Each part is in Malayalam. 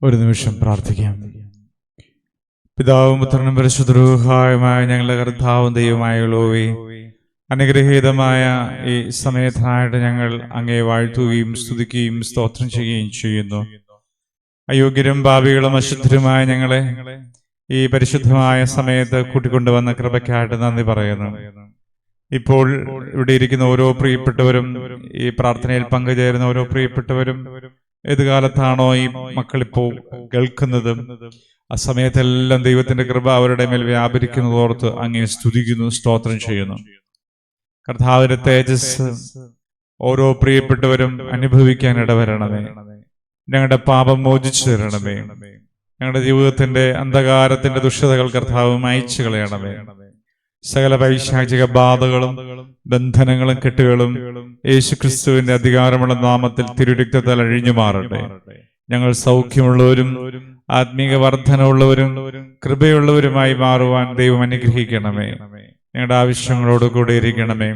ഒരു നിമിഷം പ്രാർത്ഥിക്കാം. പിതാവും പുത്രനും പരിശുദ്ധരൂഹായുമായ ഞങ്ങളുടെ കർത്താവും ദൈവമായുള്ളവേ, അനുഗ്രഹീതമായ ഈ സമയത്തിനായിട്ട് ഞങ്ങൾ അങ്ങേ വാഴ്ത്തുകയും സ്തുതിക്കുകയും സ്തോത്രം ചെയ്യുകയും ചെയ്യുന്നു. അയോഗ്യരും പാപികളും അശുദ്ധരുമായ ഞങ്ങളെ ഈ പരിശുദ്ധമായ സമയത്ത് കൂട്ടിക്കൊണ്ടുവന്ന കൃപയ്ക്കായിട്ട് നന്ദി പറയുന്നു. ഇപ്പോൾ ഇവിടെ ഇരിക്കുന്ന ഓരോ പ്രിയപ്പെട്ടവരും, ഈ പ്രാർത്ഥനയിൽ പങ്കുചേരുന്ന ഓരോ പ്രിയപ്പെട്ടവരും ഏത് കാലത്താണോ ഈ മക്കളിപ്പോൾ കേൾക്കുന്നതും ആ സമയത്തെല്ലാം ദൈവത്തിന്റെ കൃപ അവരുടെ മേൽ വ്യാപരിക്കുന്നതോർത്ത് അങ്ങേ സ്തുതിക്കുന്നു, സ്തോത്രം ചെയ്യുന്നു. കർത്താവിന്റെ തേജസ് ഓരോ പ്രിയപ്പെട്ടവരും അനുഭവിക്കാൻ ഇടവരണമേ. ഞങ്ങളുടെ പാപം മോചിച്ചു തരണമേ. ഞങ്ങളുടെ ജീവിതത്തിന്റെ അന്ധകാരത്തിന്റെ ദുഷ്ടതകൾ കർത്താവ് മായ്ച്ചു കളയണമേ. സകല പൈശാചിക ബാധകളും ബന്ധനങ്ങളും കെട്ടുകളും യേശുക്രിസ്തുവിന്റെ അധികാരമുള്ള നാമത്തിൽ തിരുരക്തത്താൽ അഴിഞ്ഞു മാറട്ടെ. ഞങ്ങൾ സൗഖ്യമുള്ളവരും ആത്മീക വർധനമുള്ളവരും കൃപയുള്ളവരുമായി മാറുവാൻ ദൈവം അനുഗ്രഹിക്കണമേ. ഞങ്ങളുടെ ആവശ്യങ്ങളോട് കൂടെ ഇരിക്കണമേ.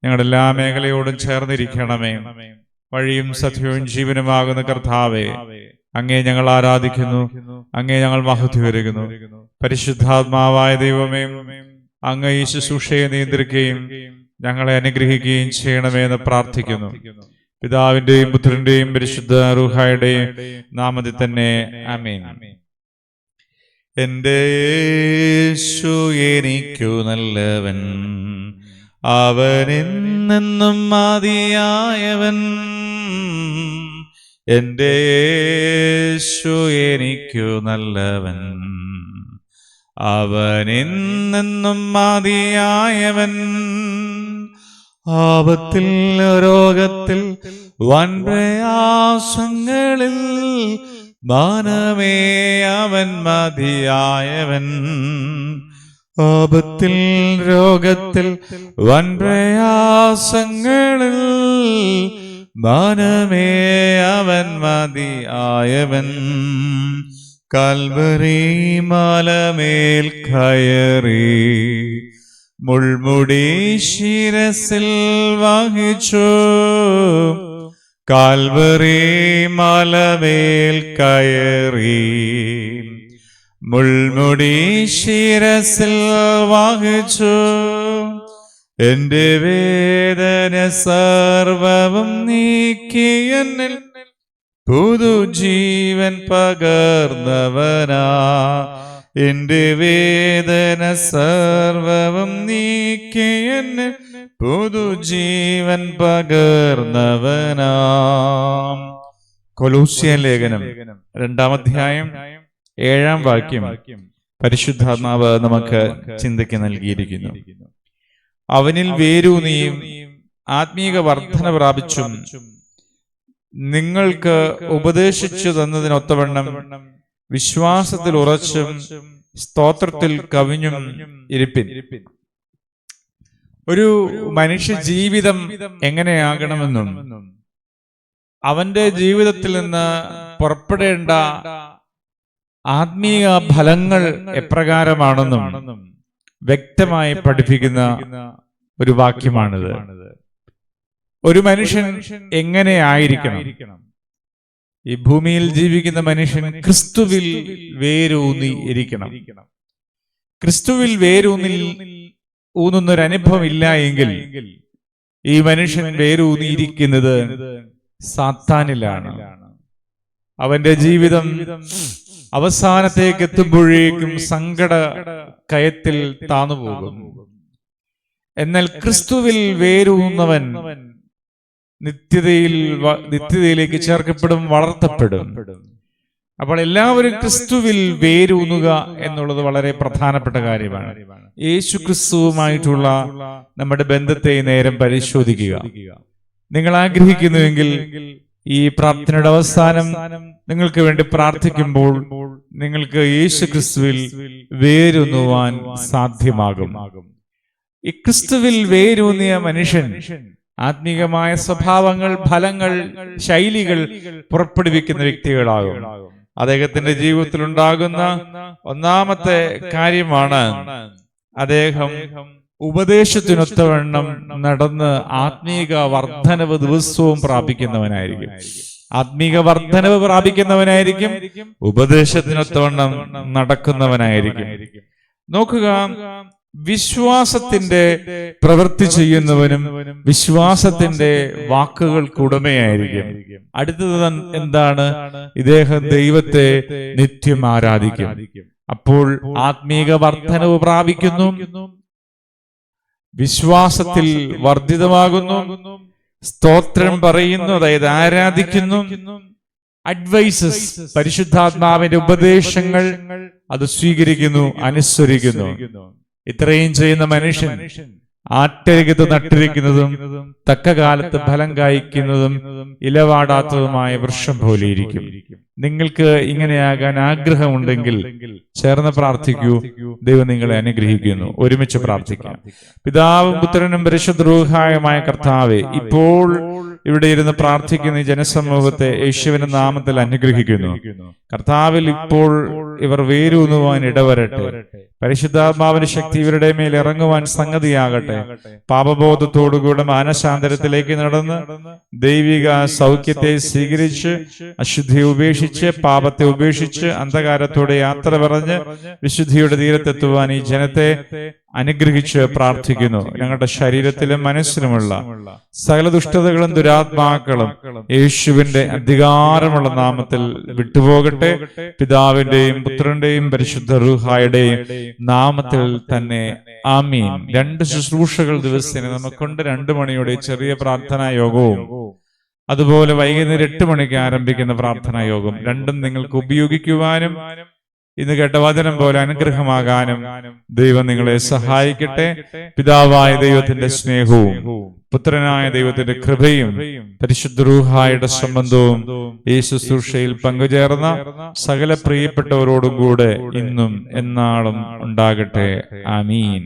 ഞങ്ങളുടെ എല്ലാ മേഖലയോടും ചേർന്നിരിക്കണമേ. വഴിയും സത്യവും ജീവനുമാകുന്ന കർത്താവേ, അങ്ങേ ഞങ്ങൾ ആരാധിക്കുന്നു, അങ്ങേ ഞങ്ങൾ മഹത്വീകരിക്കുന്നു. പരിശുദ്ധാത്മാവായ ദൈവമേ, അങ്ങ് ഈ ശുശ്രൂഷയെ നിയന്ത്രിക്കുകയും ഞങ്ങളെ അനുഗ്രഹിക്കുകയും ചെയ്യണമേ എന്ന് പ്രാർത്ഥിക്കുന്നു. പിതാവിന്റെയും പുത്രന്റെയും പരിശുദ്ധ റൂഹായുടെയും നാമത്തിൽ തന്നെ ആമേൻ. എന്റെ യേശു എനിക്കു നല്ലവൻ, അവൻ എന്നെന്നും മതിയായവൻ. എന്റെ യേശു എനിക്കു നല്ലവൻ, അവൻ എന്നെന്നും മതിയായവൻ. ആപത്തിൽ രോഗത്തിൽ വൻപ്രയാസങ്ങളിൽ മാനമേ അവൻ മതിയായവൻ. ആപത്തിൽ രോഗത്തിൽ വൻപ്രയാസങ്ങളിൽ മാനമേ അവൻ മതിയായവൻ. കൽവരി മലമേൽ കയറി മുൾമുടി ശിരസിൽ വഹിച്ചു. കാൽവരി മലമേൽ കയറി മുൾമുടി ശിരസിൽ വഹിച്ചു. എന്റെ വേദന സർവവും നീക്കി എന്നിൽ പുതുജീവൻ പകർന്നവനാ. എന്റെ വേദന സർവവും നീക്കി എന്നിൽ പുതുജീവൻ പകർന്നവനാ. കൊലോസ്യൻ ലേഖനം 2-ാം അധ്യായം 7-ാം വാക്യം പരിശുദ്ധാത്മാവ് നമുക്ക് ചിന്തയ്ക്ക് നൽകിയിരിക്കുന്നു. അവനിൽ വേരൂന്നിയും ആത്മീക വർധന പ്രാപിച്ചും നിങ്ങൾക്ക് ഉപദേശിച്ചു തന്നതിനൊത്തവണ്ണം വിശ്വാസത്തിൽ ഉറച്ചും സ്തോത്രത്തിൽ കവിഞ്ഞും ഇരിപ്പിൻ. ഒരു മനുഷ്യ ജീവിതം എങ്ങനെയാകണമെന്നും അവന്റെ ജീവിതത്തിൽ നിന്ന് പുറപ്പെടേണ്ട ആത്മീയ ഫലങ്ങൾ എപ്രകാരമാണെന്നും വ്യക്തമായി പഠിപ്പിക്കുന്ന ഒരു വാക്യമാണിത്. ഒരു മനുഷ്യൻ എങ്ങനെയായിരിക്കണം? ഈ ഭൂമിയിൽ ജീവിക്കുന്ന മനുഷ്യൻ ക്രിസ്തുവിൽ വേരൂന്നി ഇരിക്കണം. ക്രിസ്തുവിൽ ഊന്നുന്നൊരനുഭവം ഇല്ല എങ്കിൽ ഈ മനുഷ്യൻ വേരൂന്നിയിരിക്കുന്നത് സാത്താനിലാണ്. അവന്റെ ജീവിതം അവസാനത്തേക്ക് എത്തുമ്പോഴേക്കും സങ്കട കയത്തിൽ താന്നുപോകും. എന്നാൽ ക്രിസ്തുവിൽ വേരൂന്നവൻ നിത്യതയിലേക്ക് ചേർക്കപ്പെടും, വളർത്തപ്പെടും. അപ്പോൾ എല്ലാവരും ക്രിസ്തുവിൽ വേരൂന്നുക എന്നുള്ളത് വളരെ പ്രധാനപ്പെട്ട കാര്യമാണ്. യേശു ക്രിസ്തുവുമായിട്ടുള്ള നമ്മുടെ ബന്ധത്തെ നേരം പരിശോധിക്കുക. നിങ്ങൾ ആഗ്രഹിക്കുന്നുവെങ്കിൽ ഈ പ്രാർത്ഥനയുടെ അവസാനം നിങ്ങൾക്ക് വേണ്ടി പ്രാർത്ഥിക്കുമ്പോൾ നിങ്ങൾക്ക് യേശു ക്രിസ്തുവിൽ വേരൂന്നുവാൻ സാധ്യമാകും. ഈ ക്രിസ്തുവിൽ വേരൂന്നിയ മനുഷ്യൻ ആത്മീകമായ സ്വഭാവങ്ങൾ, ഫലങ്ങൾ, ശൈലികൾ പുറപ്പെടുവിക്കുന്ന വ്യക്തികളാകും. അദ്ദേഹത്തിന്റെ ജീവിതത്തിൽ ഉണ്ടാകുന്ന ഒന്നാമത്തെ കാര്യമാണ് അദ്ദേഹം ഉപദേശത്തിനൊത്തവണ്ണം നടന്ന് ആത്മീക വർധനവ് ദിവസവും പ്രാപിക്കുന്നവനായിരിക്കും. ആത്മീക വർധനവ് പ്രാപിക്കുന്നവനായിരിക്കും, ഉപദേശത്തിനൊത്തവണ്ണം നടക്കുന്നവനായിരിക്കും. നോക്കുക, വിശ്വാസത്തിന്റെ പ്രവൃത്തി ചെയ്യുന്നവനും വിശ്വാസത്തിന്റെ വാക്കുകൾക്ക് ഉടമയായിരിക്കും. അടുത്തത് എന്താണ്? ഇദ്ദേഹം ദൈവത്തെ നിത്യം ആരാധിക്കും. അപ്പോൾ ആത്മീക വർധനവ് പ്രാപിക്കുന്നു, വിശ്വാസത്തിൽ വർദ്ധിതമാകുന്നു, സ്തോത്രം പറയുന്നു, അതായത് ആരാധിക്കുന്നു, അഡ്വൈസസ്, പരിശുദ്ധാത്മാവിന്റെ ഉപദേശങ്ങൾ അത് സ്വീകരിക്കുന്നു, അനുസരിക്കുന്നു. ഇത്രയും ചെയ്യുന്ന മനുഷ്യൻ ആറ്റരികത്ത് നട്ടിരിക്കുന്നതും തക്ക കാലത്ത് ഫലം കായ്ക്കുന്നതും ഇലവാടാത്തതുമായ വൃക്ഷം പോലെ ഇരിക്കും. നിങ്ങൾക്ക് ഇങ്ങനെയാകാൻ ആഗ്രഹമുണ്ടെങ്കിൽ ചേർന്ന് പ്രാർത്ഥിക്കൂ. ദൈവം നിങ്ങളെ അനുഗ്രഹിക്കുന്നു. ഒരുമിച്ച് പ്രാർത്ഥിക്കാം. പിതാവും പുത്രനും പരിശുദ്ധ റൂഹായുമായ കർത്താവേ, ഇപ്പോൾ ഇവിടെ ഇരുന്ന് പ്രാർത്ഥിക്കുന്ന ഈ ജനസമൂഹത്തെ യേശുവിന്റെ നാമത്തിൽ അനുഗ്രഹിക്കുന്നു. കർത്താവിൽ ഇപ്പോൾ ഇവർ വേരൂന്നുവാൻ ഇടവരട്ടെ. പരിശുദ്ധാത്മാവിന്റെ ശക്തി ഇവരുടെ മേൽ ഇറങ്ങുവാൻ സംഗതിയാകട്ടെ. പാപബോധത്തോടുകൂടെ മാനസാന്തരത്തിലേക്ക് നടന്ന് ദൈവിക സൗഖ്യത്തെ സ്വീകരിച്ച് അശുദ്ധിയെ ഉപേക്ഷിച്ച് പാപത്തെ ഉപേക്ഷിച്ച് അന്ധകാരത്തോടെ യാത്ര പറഞ്ഞ് വിശുദ്ധിയുടെ തീരത്തെത്തുവാൻ ഈ ജനത്തെ അനുഗ്രഹിച്ച് പ്രാർത്ഥിക്കുന്നു. ഞങ്ങളുടെ ശരീരത്തിലും മനസ്സിലുമുള്ള സകല ദുഷ്ടതകളും ദുരാത്മാക്കളും യേശുവിന്റെ അധികാരമുള്ള നാമത്തിൽ വിട്ടുപോകട്ടെ. പിതാവിന്റെയും പുത്രന്റെയും പരിശുദ്ധ റൂഹായുടെയും നാമത്തിൽ തന്നെ ആമീൻ. 2 ശുശ്രൂഷകൾ ദിവസേന നമുക്കുണ്ട്. 2 മണിയുടെ ചെറിയ പ്രാർത്ഥനാ യോഗവും അതുപോലെ വൈകുന്നേരം 8 മണിക്ക് ആരംഭിക്കുന്ന പ്രാർത്ഥനാ യോഗം. രണ്ടും നിങ്ങൾക്ക് ഉപയോഗിക്കുവാനും ഇന്ന് കേട്ട വചനം പോലെ അനുഗ്രഹമാകാനും ദൈവം നിങ്ങളെ സഹായിക്കട്ടെ. പിതാവായ ദൈവത്തിന്റെ സ്നേഹവും പുത്രനായ ദൈവത്തിന്റെ കൃപയും പരിശുദ്ധ റൂഹായുടെ സംബന്ധവും ഈ ശുശ്രൂഷയിൽ പങ്കുചേർന്ന സകല പ്രിയപ്പെട്ടവരോടും കൂടെ ഇന്നും എന്നാളും ഉണ്ടാകട്ടെ. ആമീൻ.